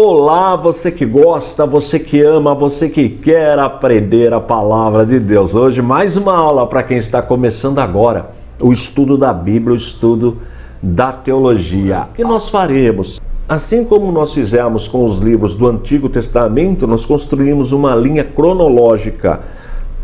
Olá, você que gosta, você que ama, você que quer aprender a palavra de Deus. Hoje mais uma aula para quem está começando agora o estudo da Bíblia, o estudo da teologia. O que nós faremos? Assim como nós fizemos com os livros do Antigo Testamento, nós construímos uma linha cronológica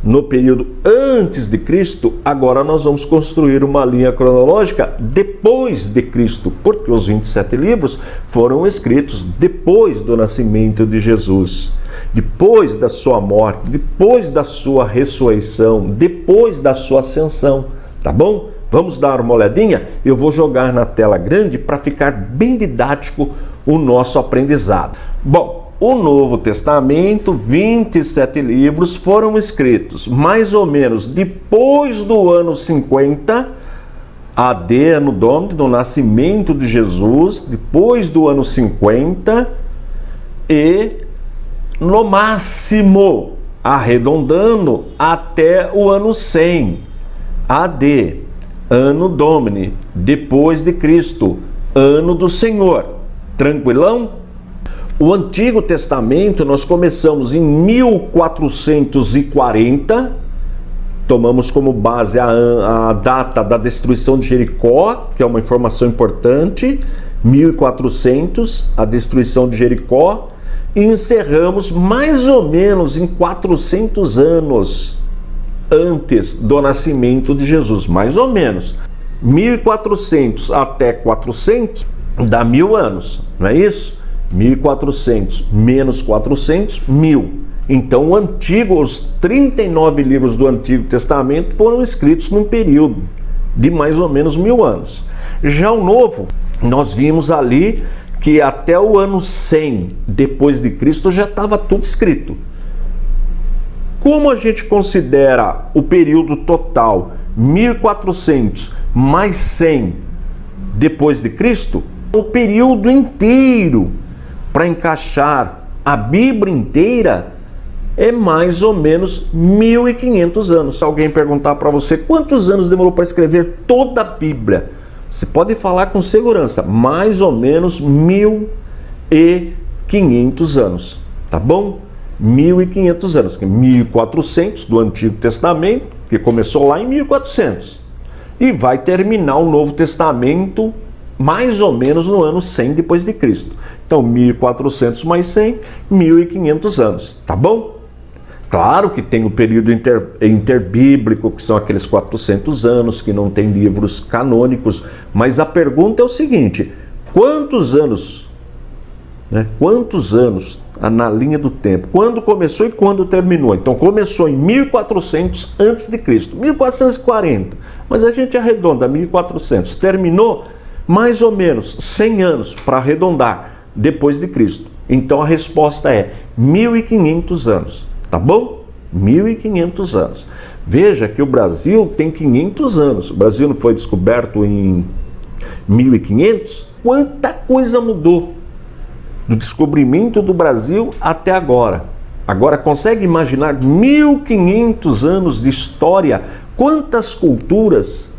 no período antes de Cristo. Agora nós vamos construir uma linha cronológica depois de Cristo, porque os 27 livros foram escritos depois do nascimento de Jesus, depois da sua morte, depois da sua ressurreição, depois da sua ascensão, tá bom? Vamos dar uma olhadinha? Eu vou jogar na tela grande para ficar bem didático o nosso aprendizado. Bom, o Novo Testamento, 27 livros, foram escritos mais ou menos depois do ano 50 AD, ano Domini, do nascimento de Jesus, depois do ano 50 e, no máximo, arredondando, até o ano 100 AD, ano Domini, depois de Cristo, ano do Senhor. Tranquilão? O Antigo Testamento nós começamos em 1440, tomamos como base a data da destruição de Jericó, que é uma informação importante, 1400, a destruição de Jericó, e encerramos mais ou menos em 400 anos antes do nascimento de Jesus, mais ou menos. 1400 até 400 dá 1000 anos, não é isso? 1400 menos 400, 1000. Então os 39 livros do Antigo Testamento foram escritos num período de mais ou menos 1000 anos. Já o Novo, nós vimos ali que até o ano 100 depois de Cristo já estava tudo escrito. Como a gente considera o período total 1400 mais 100 depois de Cristo, o período inteiro para encaixar a Bíblia inteira é mais ou menos 1500 anos. Se alguém perguntar para você quantos anos demorou para escrever toda a Bíblia, você pode falar com segurança, mais ou menos 1500 anos, tá bom? 1500 anos, que 1400 do Antigo Testamento, que começou lá em 1400, e vai terminar o Novo Testamento mais ou menos no ano 100 depois de Cristo. Então, 1400 mais 100, 1500 anos, tá bom? Claro que tem o período interbíblico, que são aqueles 400 anos, que não tem livros canônicos, mas a pergunta é o seguinte: quantos anos, quantos anos na linha do tempo? Quando começou e quando terminou? Então, começou em 1400 antes de Cristo, 1440, mas a gente arredonda 1400, terminou mais ou menos 100 anos, para arredondar, depois de Cristo. Então a resposta é 1500 anos, tá bom? 1500 anos. Veja que o Brasil tem 500 anos. O Brasil não foi descoberto em 1500? Quanta coisa mudou do descobrimento do Brasil até agora. Agora, consegue imaginar 1500 anos de história? Quantas culturas,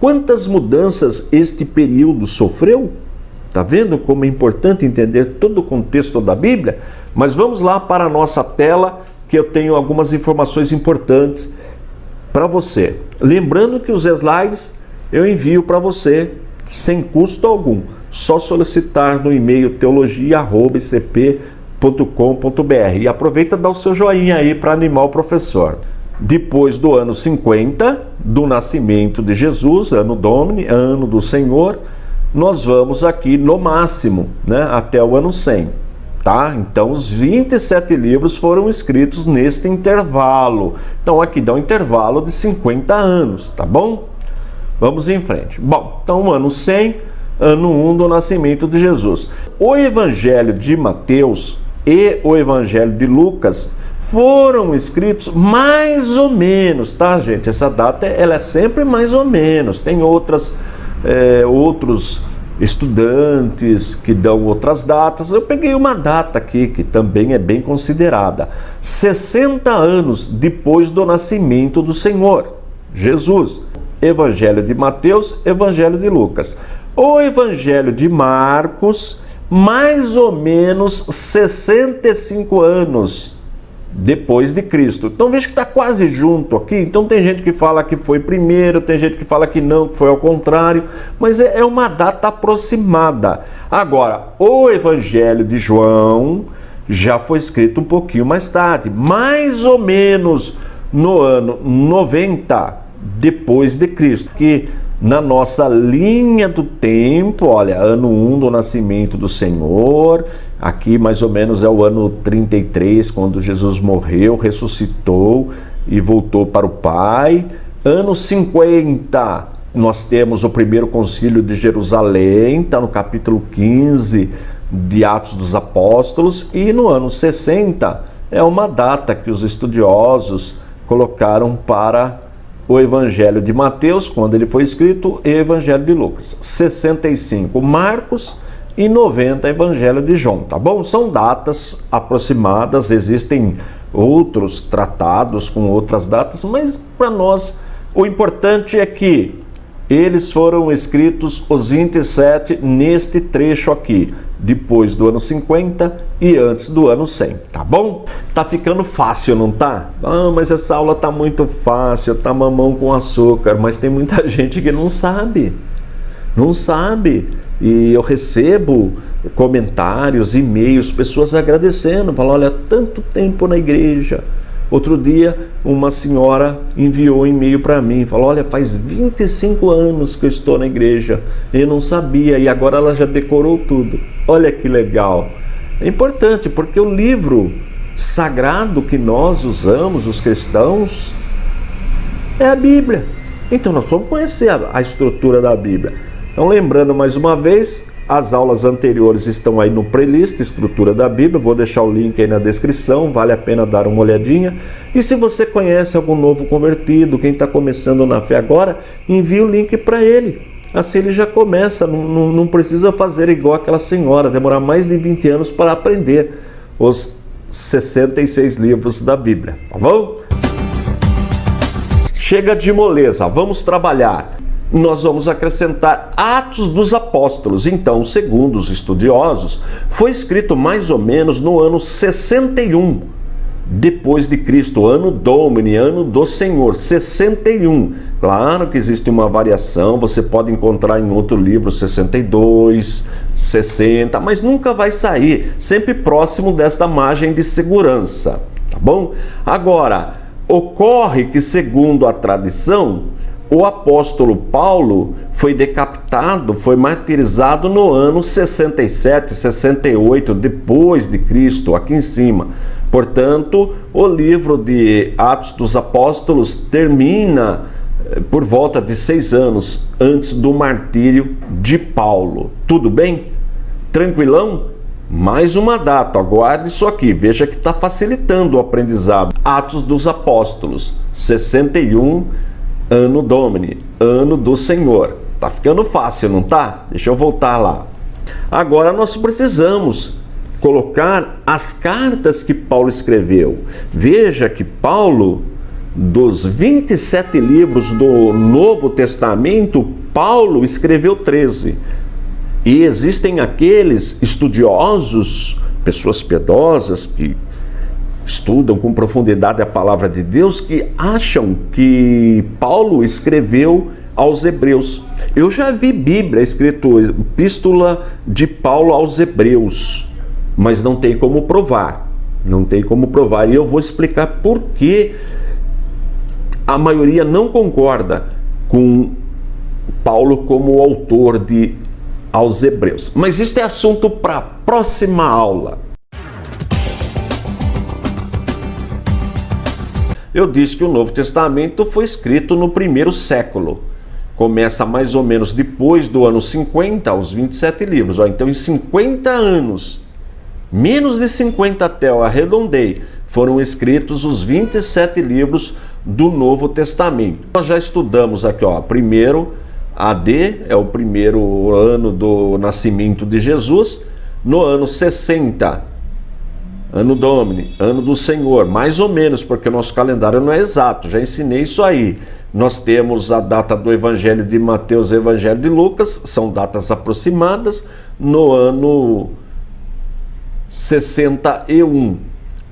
quantas mudanças este período sofreu? Está vendo como é importante entender todo o contexto da Bíblia? Mas vamos lá para a nossa tela, que eu tenho algumas informações importantes para você. Lembrando que os slides eu envio para você sem custo algum. Só solicitar no e-mail teologia@icp.com.br. E aproveita e dá o seu joinha aí para animar o professor. Depois do ano 50, do nascimento de Jesus, ano Domini, ano do Senhor, nós vamos aqui no máximo, até o ano 100, tá? Então os 27 livros foram escritos neste intervalo. Então aqui dá um intervalo de 50 anos, tá bom? Vamos em frente. Bom, então ano 100, ano 1 do nascimento de Jesus. O Evangelho de Mateus e o Evangelho de Lucas foram escritos mais ou menos, tá, gente? Essa data ela é sempre mais ou menos. Tem outros estudantes que dão outras datas. Eu peguei uma data aqui que também é bem considerada: 60 anos depois do nascimento do Senhor Jesus. Evangelho de Mateus, Evangelho de Lucas. O Evangelho de Marcos mais ou menos 65 anos depois de Cristo. Então veja que está quase junto aqui. Então tem gente que fala que foi primeiro, tem gente que fala que não, que foi ao contrário, mas é uma data aproximada. Agora, o Evangelho de João já foi escrito um pouquinho mais tarde, mais ou menos no ano 90 depois de Cristo, que na nossa linha do tempo, olha, ano 1 do nascimento do Senhor, aqui mais ou menos é o ano 33, quando Jesus morreu, ressuscitou e voltou para o Pai. Ano 50, nós temos o primeiro concílio de Jerusalém, está no capítulo 15 de Atos dos Apóstolos, e no ano 60 é uma data que os estudiosos colocaram para o Evangelho de Mateus, quando ele foi escrito, e o Evangelho de Lucas. 65 Marcos e 90 Evangelho de João, tá bom? São datas aproximadas, existem outros tratados com outras datas, mas para nós o importante é que eles foram escritos os 27 neste trecho aqui, depois do ano 50 e antes do ano 100, tá bom? Tá ficando fácil, não tá? Ah, mas essa aula tá muito fácil, tá mamão com açúcar, mas tem muita gente que não sabe. Não sabe. E eu recebo comentários, e-mails, pessoas agradecendo, falam, olha, tanto tempo na igreja. Outro dia, uma senhora enviou um e-mail para mim, falou, olha, faz 25 anos que eu estou na igreja, eu não sabia, e agora ela já decorou tudo. Olha que legal. É importante, porque o livro sagrado que nós usamos, os cristãos, é a Bíblia. Então nós vamos conhecer a estrutura da Bíblia. Então, lembrando mais uma vez, as aulas anteriores estão aí no playlist Estrutura da Bíblia, vou deixar o link aí na descrição, vale a pena dar uma olhadinha. E se você conhece algum novo convertido, quem está começando na fé agora, envie o link para ele. Assim ele já começa, não precisa fazer igual aquela senhora, demorar mais de 20 anos para aprender os 66 livros da Bíblia, tá bom? Chega de moleza, vamos trabalhar. Nós vamos acrescentar Atos dos Apóstolos. Então, segundo os estudiosos, foi escrito mais ou menos no ano 61 depois de Cristo, ano Domini, ano do Senhor, 61. Claro que existe uma variação, você pode encontrar em outro livro 62, 60, mas nunca vai sair, sempre próximo desta margem de segurança, tá bom? Agora, ocorre que, segundo a tradição, o apóstolo Paulo foi decapitado, foi martirizado no ano 67, 68 depois de Cristo, aqui em cima. Portanto, o livro de Atos dos Apóstolos termina por volta de 6 anos antes do martírio de Paulo. Tudo bem? Tranquilão? Mais uma data, aguarde isso aqui, veja que está facilitando o aprendizado. Atos dos Apóstolos, 61, ano Domini, ano do Senhor. Tá ficando fácil, não tá? Deixa eu voltar lá. Agora nós precisamos colocar as cartas que Paulo escreveu. Veja que Paulo, dos 27 livros do Novo Testamento, Paulo escreveu 13. E existem aqueles estudiosos, pessoas piedosas que estudam com profundidade a palavra de Deus, que acham que Paulo escreveu aos Hebreus. Eu já vi Bíblia escrito Epístola de Paulo aos Hebreus, mas não tem como provar. Não tem como provar. E eu vou explicar por que a maioria não concorda com Paulo como autor de aos Hebreus. Mas isso é assunto para a próxima aula. Eu disse que o Novo Testamento foi escrito no primeiro século. Começa mais ou menos depois do ano 50, aos 27 livros. Então, em 50 anos, menos de 50 até eu arredondei, foram escritos os 27 livros do Novo Testamento. Nós já estudamos aqui, primeiro AD, é o primeiro ano do nascimento de Jesus, no ano 60, ano Domini, ano do Senhor, mais ou menos, porque o nosso calendário não é exato, já ensinei isso aí. Nós temos a data do Evangelho de Mateus e Evangelho de Lucas, são datas aproximadas. No ano 61,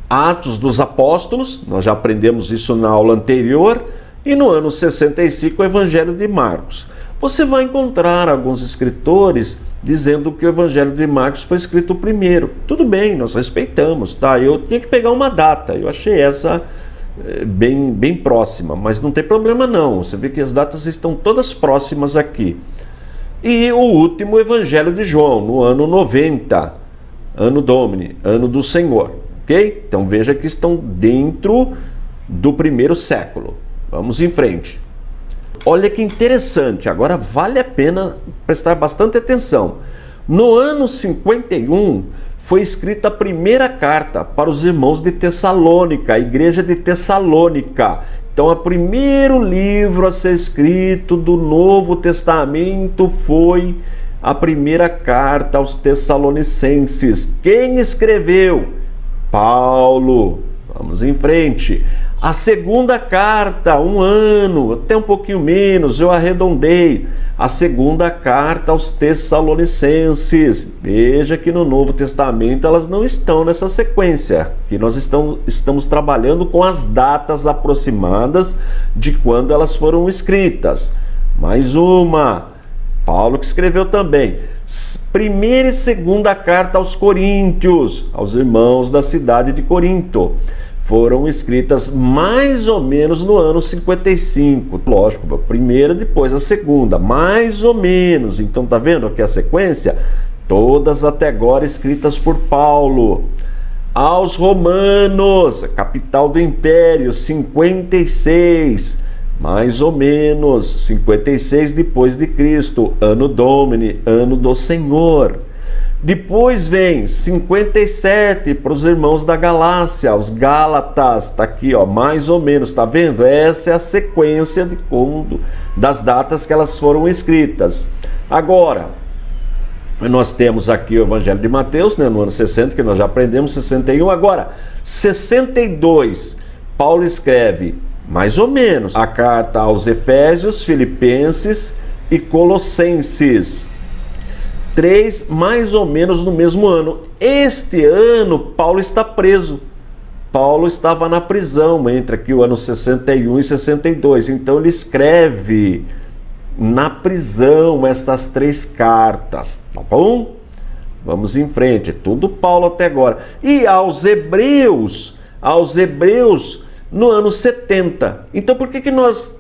Atos dos Apóstolos, nós já aprendemos isso na aula anterior, e no ano 65, o Evangelho de Marcos. Você vai encontrar alguns escritores dizendo que o Evangelho de Marcos foi escrito primeiro. Tudo bem, nós respeitamos, tá? Eu tinha que pegar uma data, eu achei essa bem próxima, mas não tem problema não. Você vê que as datas estão todas próximas aqui. E o último, Evangelho de João, no ano 90, ano Domini, ano do Senhor, ok? Então veja que estão dentro do primeiro século. Vamos em frente. Olha que interessante, agora vale a pena prestar bastante atenção. No ano 51, foi escrita a primeira carta para os irmãos de Tessalônica, a igreja de Tessalônica. Então, o primeiro livro a ser escrito do Novo Testamento foi a primeira carta aos Tessalonicenses. Quem escreveu? Paulo. Vamos em frente. A segunda carta, um ano, até um pouquinho menos, eu arredondei. A segunda carta aos Tessalonicenses. Veja que no Novo Testamento elas não estão nessa sequência, que nós estamos trabalhando com as datas aproximadas de quando elas foram escritas. Mais uma, Paulo que escreveu também. Primeira e segunda carta aos Coríntios, aos irmãos da cidade de Corinto. Foram escritas mais ou menos no ano 55. Lógico, a primeira, depois a segunda, mais ou menos. Então, tá vendo aqui a sequência? Todas até agora escritas por Paulo. Aos Romanos, a capital do Império, 56, mais ou menos, 56 depois de Cristo, ano Domini, ano do Senhor. Depois vem 57 para os irmãos da Galácia, os Gálatas, está aqui, ó, mais ou menos, está vendo? Essa é a sequência das datas que elas foram escritas. Agora, nós temos aqui o Evangelho de Mateus, né, no ano 60, que nós já aprendemos, 61. Agora, 62, Paulo escreve, mais ou menos, a carta aos Efésios, Filipenses e Colossenses. 3, mais ou menos no mesmo ano. Este ano, Paulo está preso. Paulo estava na prisão entre aqui o ano 61 e 62. Então, ele escreve na prisão essas 3 cartas. Tá bom? Vamos em frente. Tudo Paulo até agora. E aos Hebreus no ano 70. Então, por que nós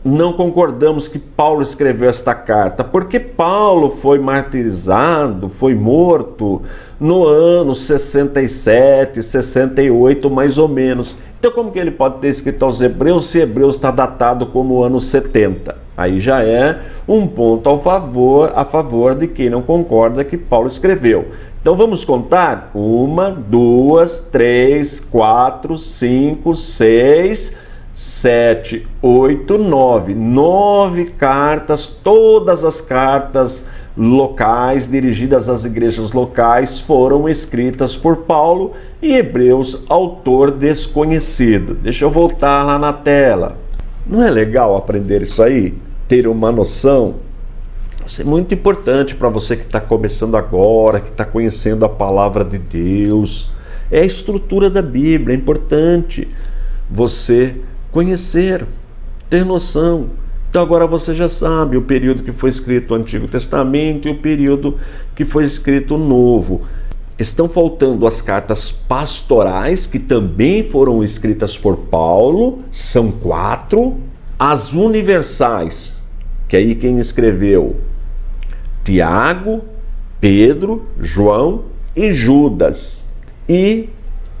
não concordamos que Paulo escreveu esta carta? Porque Paulo foi martirizado, foi morto no ano 67, 68, mais ou menos. Então, como que ele pode ter escrito aos Hebreus se Hebreus está datado como o ano 70? Aí já é um ponto a favor de quem não concorda que Paulo escreveu. Então vamos contar? 1, 2, 3, 4, 5, 6... 7, 8, 9. 9 cartas, todas as cartas locais, dirigidas às igrejas locais, foram escritas por Paulo e Hebreus, autor desconhecido. Deixa eu voltar lá na tela. Não é legal aprender isso aí? Ter uma noção? Isso é muito importante para você que está começando agora, que está conhecendo a palavra de Deus. É a estrutura da Bíblia, é importante você conhecer, ter noção. Então agora você já sabe o período que foi escrito o Antigo Testamento e o período que foi escrito o Novo. Estão faltando as cartas pastorais, que também foram escritas por Paulo, são 4. As universais, que aí quem escreveu? Tiago, Pedro, João e Judas. E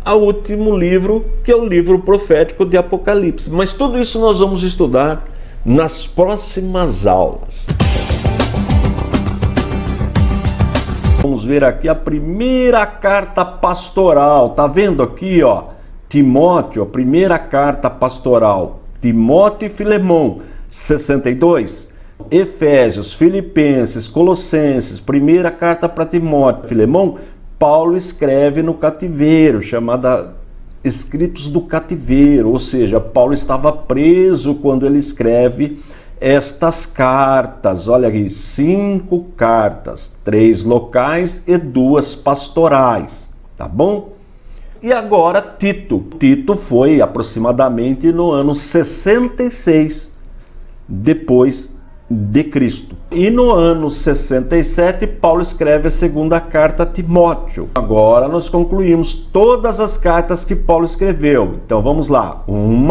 ao último livro, que é o livro profético de Apocalipse. Mas tudo isso nós vamos estudar nas próximas aulas. Vamos ver aqui a primeira carta pastoral. Tá vendo aqui, ó? Timóteo, a primeira carta pastoral. Timóteo e Filemão, 62. Efésios, Filipenses, Colossenses, primeira carta para Timóteo, Filemão, Paulo escreve no cativeiro, chamada Escritos do Cativeiro, ou seja, Paulo estava preso quando ele escreve estas cartas. Olha aqui, 5 cartas, 3 locais e 2 pastorais. tá bom? E agora Tito. Tito foi aproximadamente no ano 66 depois de Cristo. E no ano 67, Paulo escreve a segunda carta a Timóteo. Agora nós concluímos todas as cartas que Paulo escreveu. Então vamos lá. 1,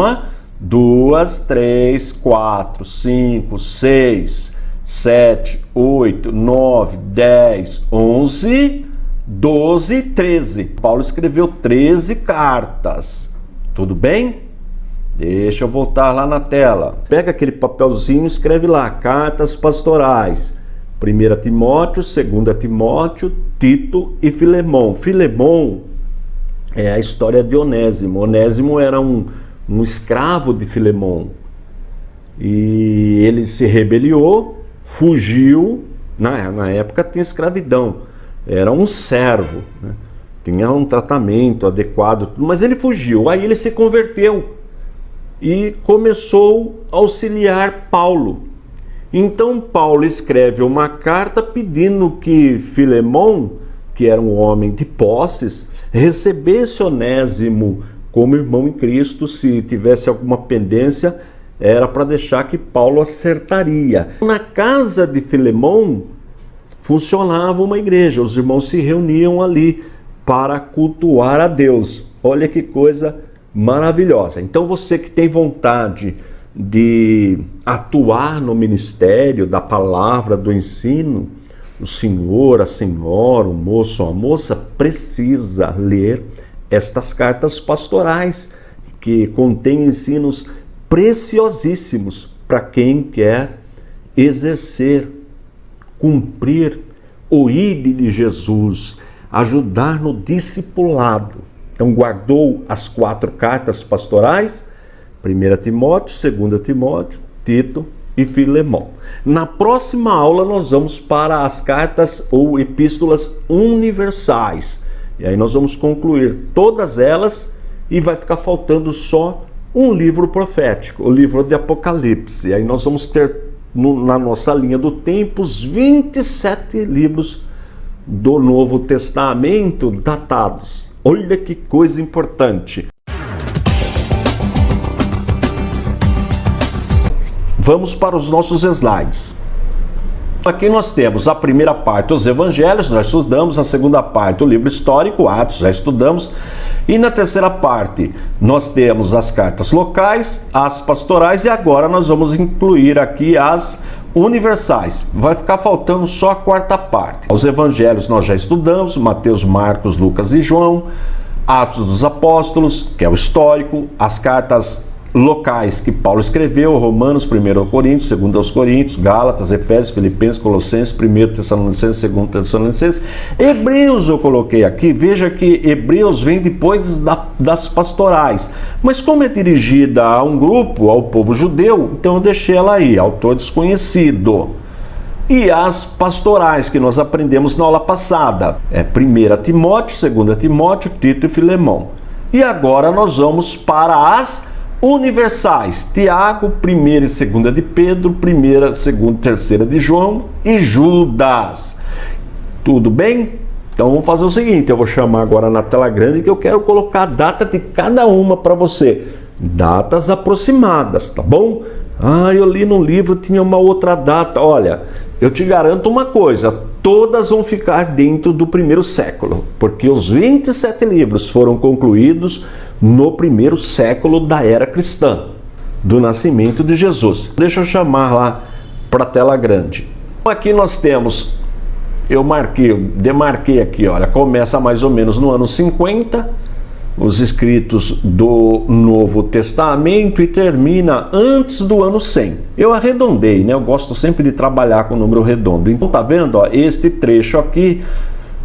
2, 3, 4, 5, 6, 7, 8, 9, 10, 11, 12, 13. Paulo escreveu 13 cartas. Tudo bem? Deixa eu voltar lá na tela. Pega aquele papelzinho e escreve lá, cartas pastorais. 1 Timóteo, 2 Timóteo, Tito e Filemão. Filemão é a história de Onésimo. Onésimo era um escravo de Filemão. E ele se rebeliou, fugiu. Na época tinha escravidão. Era um servo, né? Tinha um tratamento adequado, mas ele fugiu. Aí ele se converteu e começou a auxiliar Paulo. Então Paulo escreve uma carta pedindo que Filemão, que era um homem de posses, recebesse Onésimo como irmão em Cristo. Se tivesse alguma pendência, era para deixar que Paulo acertaria. Na casa de Filemão funcionava uma igreja, os irmãos se reuniam ali para cultuar a Deus. Olha que coisa maravilhosa. Então você que tem vontade de atuar no ministério da palavra, do ensino, o senhor, a senhora, o moço, a moça precisa ler estas cartas pastorais que contêm ensinos preciosíssimos para quem quer exercer, cumprir o ídolo de Jesus, ajudar no discipulado. Então guardou as 4 cartas pastorais, 1 Timóteo, 2 Timóteo, Tito e Filemão. Na próxima aula nós vamos para as cartas ou epístolas universais. E aí nós vamos concluir todas elas e vai ficar faltando só um livro profético, o livro de Apocalipse. E aí nós vamos ter na nossa linha do tempo os 27 livros do Novo Testamento datados. Olha que coisa importante. Vamos para os nossos slides. Aqui nós temos a primeira parte, os evangelhos, já estudamos. A segunda parte, o livro histórico, Atos, já estudamos. E na terceira parte, nós temos as cartas locais, as pastorais, e agora nós vamos incluir aqui as universais. Vai ficar faltando só a quarta parte. Os evangelhos nós já estudamos, Mateus, Marcos, Lucas e João. Atos dos Apóstolos, que é o histórico. As cartas locais que Paulo escreveu, Romanos, 1 Coríntios, 2 Coríntios, Gálatas, Efésios, Filipenses, Colossenses, 1 Tessalonicenses, 2 Tessalonicenses. Hebreus eu coloquei aqui, veja que Hebreus vem depois das pastorais, mas como é dirigida a um grupo, ao povo judeu, então eu deixei ela aí, autor desconhecido. E as pastorais que nós aprendemos na aula passada, 1 Timóteo, 2 Timóteo, Tito e Filemão. E agora nós vamos para as universais, Tiago, 1 e 2 de Pedro, 1, 2, 3 de João e Judas. Tudo bem? Então vamos fazer o seguinte, eu vou chamar agora na tela grande que eu quero colocar a data de cada uma para você. Datas aproximadas, tá bom? Eu li no livro, tinha uma outra data. Olha, eu te garanto uma coisa, todas vão ficar dentro do primeiro século, porque os 27 livros foram concluídos no primeiro século da era cristã, do nascimento de Jesus. Deixa eu chamar lá para a tela grande. Aqui nós temos, eu demarquei aqui, olha, começa mais ou menos no ano 50, os escritos do Novo Testamento, e termina antes do ano 100. Eu arredondei, né? Eu gosto sempre de trabalhar com número redondo. Então tá vendo, ó, este trecho aqui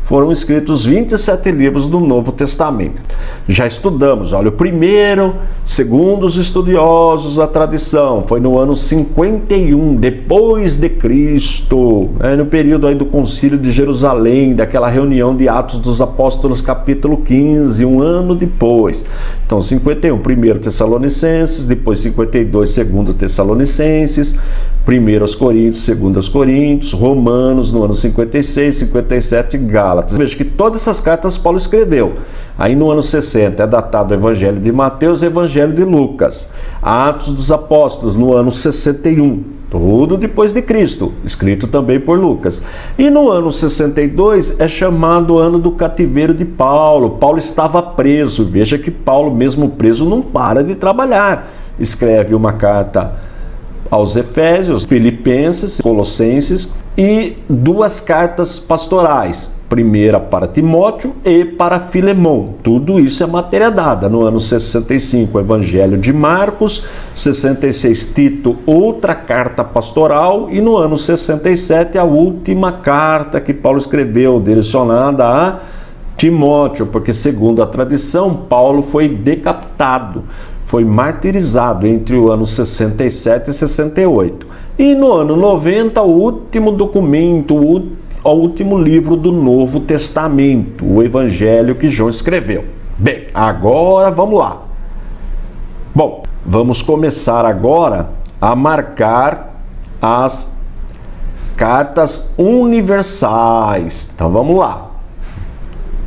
foram escritos 27 livros do Novo Testamento. Já estudamos, olha, o primeiro, segundo os estudiosos, a tradição, foi no ano 51 depois de Cristo, no período aí do Concílio de Jerusalém, daquela reunião de Atos dos Apóstolos, capítulo 15, um ano depois. Então, 51, 1 Tessalonicenses, depois 52, 2 Tessalonicenses, 1 Coríntios, 2 Coríntios, Romanos, no ano 56, 57, Gálatas. Gálatas. Veja que todas essas cartas Paulo escreveu. Aí no ano 60 é datado o Evangelho de Mateus e o Evangelho de Lucas. Atos dos Apóstolos no ano 61, tudo depois de Cristo, escrito também por Lucas. E no ano 62 é chamado ano do cativeiro de Paulo. Paulo estava preso. Veja que Paulo, mesmo preso, não para de trabalhar. Escreve uma carta aos Efésios, Filipenses, Colossenses e 2 cartas pastorais, primeira para Timóteo e para Filemão. Tudo isso é matéria dada. No ano 65, o Evangelho de Marcos, 66, Tito, outra carta pastoral, e no ano 67, a última carta que Paulo escreveu, direcionada a Timóteo, porque segundo a tradição, Paulo foi decapitado, foi martirizado entre o ano 67 e 68. E no ano 90, o último documento, o último livro do Novo Testamento, o Evangelho que João escreveu. Bem, agora vamos lá. Bom, vamos começar agora a marcar as cartas universais. Então vamos lá.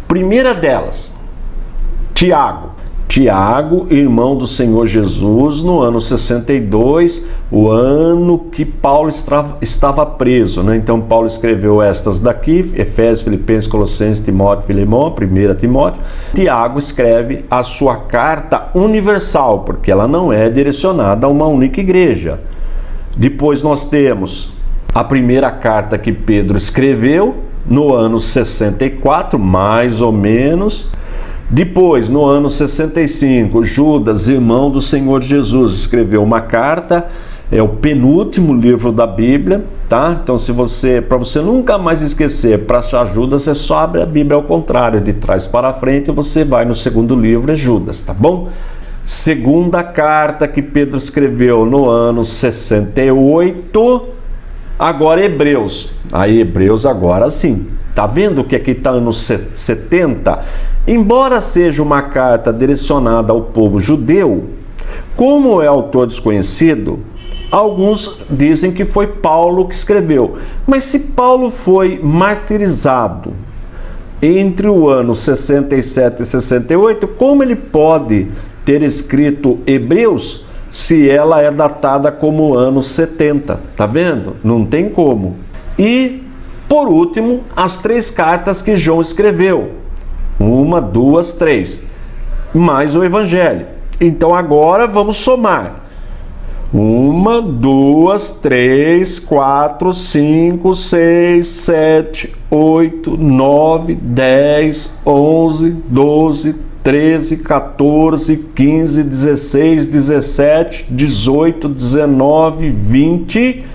Primeira delas, Tiago. Tiago, irmão do Senhor Jesus, no ano 62, o ano que Paulo estava preso, né? Então Paulo escreveu estas daqui, Efésios, Filipenses, Colossenses, Timóteo, Filemão, 1 Timóteo. Tiago escreve a sua carta universal, porque ela não é direcionada a uma única igreja. Depois nós temos a primeira carta que Pedro escreveu, no ano 64, mais ou menos. Depois, no ano 65, Judas, irmão do Senhor Jesus, escreveu uma carta, é o penúltimo livro da Bíblia, tá? Então, para você nunca mais esquecer, para achar Judas, você só abre a Bíblia ao contrário, de trás para frente, e você vai no segundo livro, é Judas, tá bom? Segunda carta que Pedro escreveu no ano 68, agora Hebreus. Aí, Hebreus agora sim. Tá vendo que aqui está no 70? Embora seja uma carta direcionada ao povo judeu, como é autor desconhecido, alguns dizem que foi Paulo que escreveu. Mas se Paulo foi martirizado entre o ano 67 e 68, como ele pode ter escrito Hebreus se ela é datada como ano 70? Tá vendo? Não tem como. E por último, as 3 cartas que João escreveu. 1, 2, 3. Mais o Evangelho. Então agora vamos somar. 1, 2, 3, 4, 5, 6, 7, 8, 9, 10, 11, 12, 13, 14, 15, 16, 17, 18, 19, 20...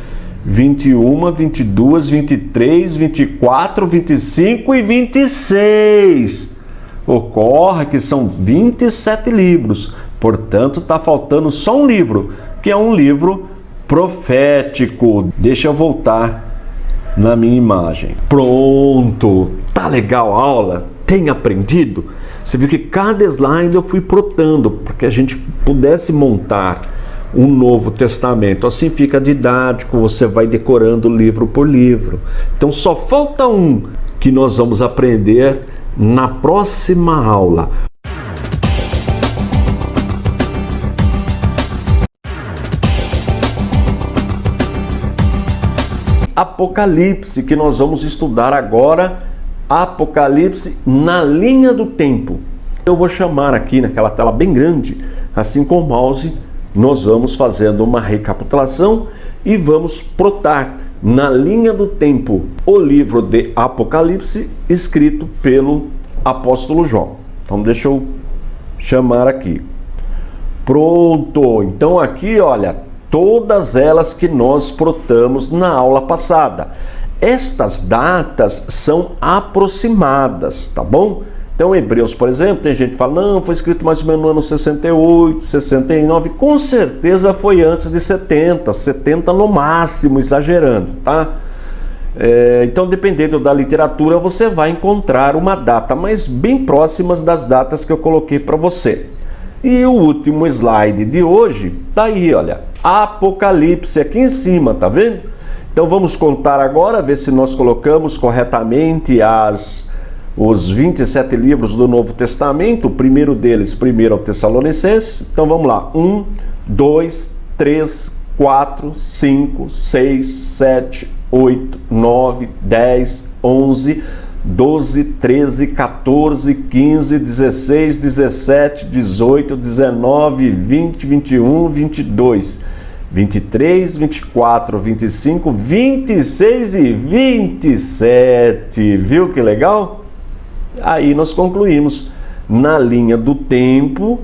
21, 22, 23, 24, 25 e 26. Ocorre que são 27 livros. Portanto, está faltando só um livro, que é um livro profético. Deixa eu voltar na minha imagem. Pronto! Tá legal a aula? Tem aprendido? Você viu que cada slide eu fui protando para que a gente pudesse montar um Novo Testamento. Assim fica didático, você vai decorando livro por livro. Então só falta um que nós vamos aprender na próxima aula. Apocalipse, que nós vamos estudar agora, Apocalipse na linha do tempo. Eu vou chamar aqui naquela tela bem grande, assim com o mouse, nós vamos fazendo uma recapitulação e vamos protar na linha do tempo o livro de Apocalipse escrito pelo apóstolo João. Então deixa eu chamar aqui. Pronto! Então aqui, olha, todas elas que nós protamos na aula passada. Estas datas são aproximadas, tá bom? Então, Hebreus, por exemplo, tem gente que fala, não, foi escrito mais ou menos no ano 68, 69, com certeza foi antes de 70 no máximo, exagerando, tá? Então, dependendo da literatura, você vai encontrar uma data, mas bem próximas das datas que eu coloquei para você. E o último slide de hoje, tá aí, olha, Apocalipse aqui em cima, tá vendo? Então, vamos contar agora, ver se nós colocamos corretamente as os 27 livros do Novo Testamento, o primeiro deles, 1 Tessalonicenses. Então vamos lá, 1, 2, 3, 4, 5, 6, 7, 8, 9, 10, 11, 12, 13, 14, 15, 16, 17, 18, 19, 20, 21, 22, 23, 24, 25, 26 e 27. Viu que legal? Aí nós concluímos, na linha do tempo,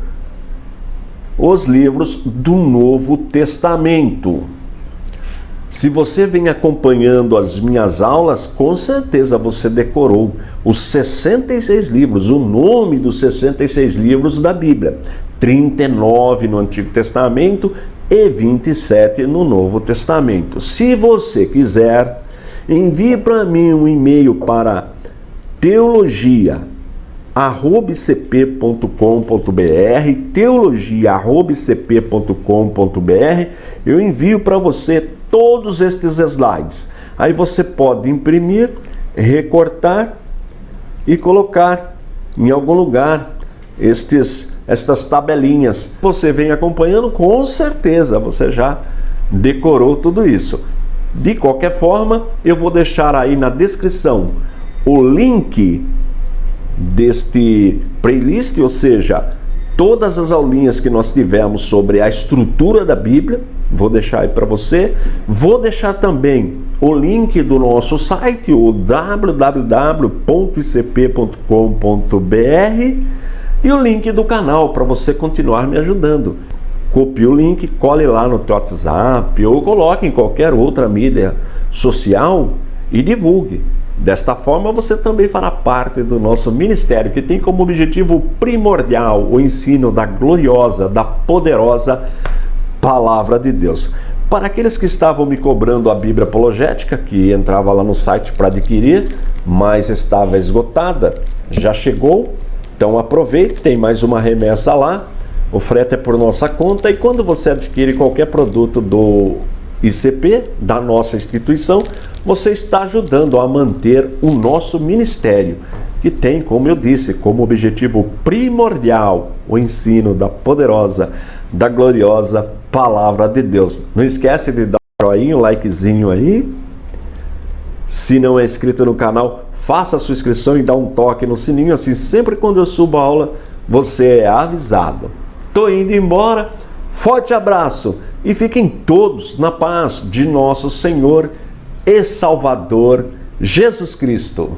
os livros do Novo Testamento. Se você vem acompanhando as minhas aulas, com certeza você decorou os 66 livros, o nome dos 66 livros da Bíblia. 39 no Antigo Testamento e 27 no Novo Testamento. Se você quiser, envie para mim um e-mail para teologia@icp.com.br, teologia@icp.com.br. Eu envio para você todos estes slides. Aí você pode imprimir, recortar e colocar em algum lugar estas tabelinhas. Você vem acompanhando, com certeza você já decorou tudo isso. De qualquer forma, eu vou deixar aí na descrição o link deste playlist, ou seja, todas as aulinhas que nós tivemos sobre a estrutura da Bíblia, vou deixar aí para você. Vou deixar também o link do nosso site, o www.icp.com.br, e o link do canal para você continuar me ajudando. Copie o link, cole lá no teu WhatsApp ou coloque em qualquer outra mídia social e divulgue. Desta forma, você também fará parte do nosso ministério, que tem como objetivo primordial o ensino da gloriosa, da poderosa Palavra de Deus. Para aqueles que estavam me cobrando a Bíblia Apologética, que entrava lá no site para adquirir, mas estava esgotada, já chegou. Então aproveite, tem mais uma remessa lá. O frete é por nossa conta, e quando você adquire qualquer produto do ICP, da nossa instituição, você está ajudando a manter o nosso ministério, que tem, como eu disse, como objetivo primordial o ensino da poderosa, da gloriosa Palavra de Deus. Não esquece de dar um joinha, um likezinho aí. Se não é inscrito no canal, faça a sua inscrição e dá um toque no sininho, assim sempre quando eu subo a aula, você é avisado. Tô indo embora, forte abraço e fiquem todos na paz de nosso Senhor e Salvador Jesus Cristo.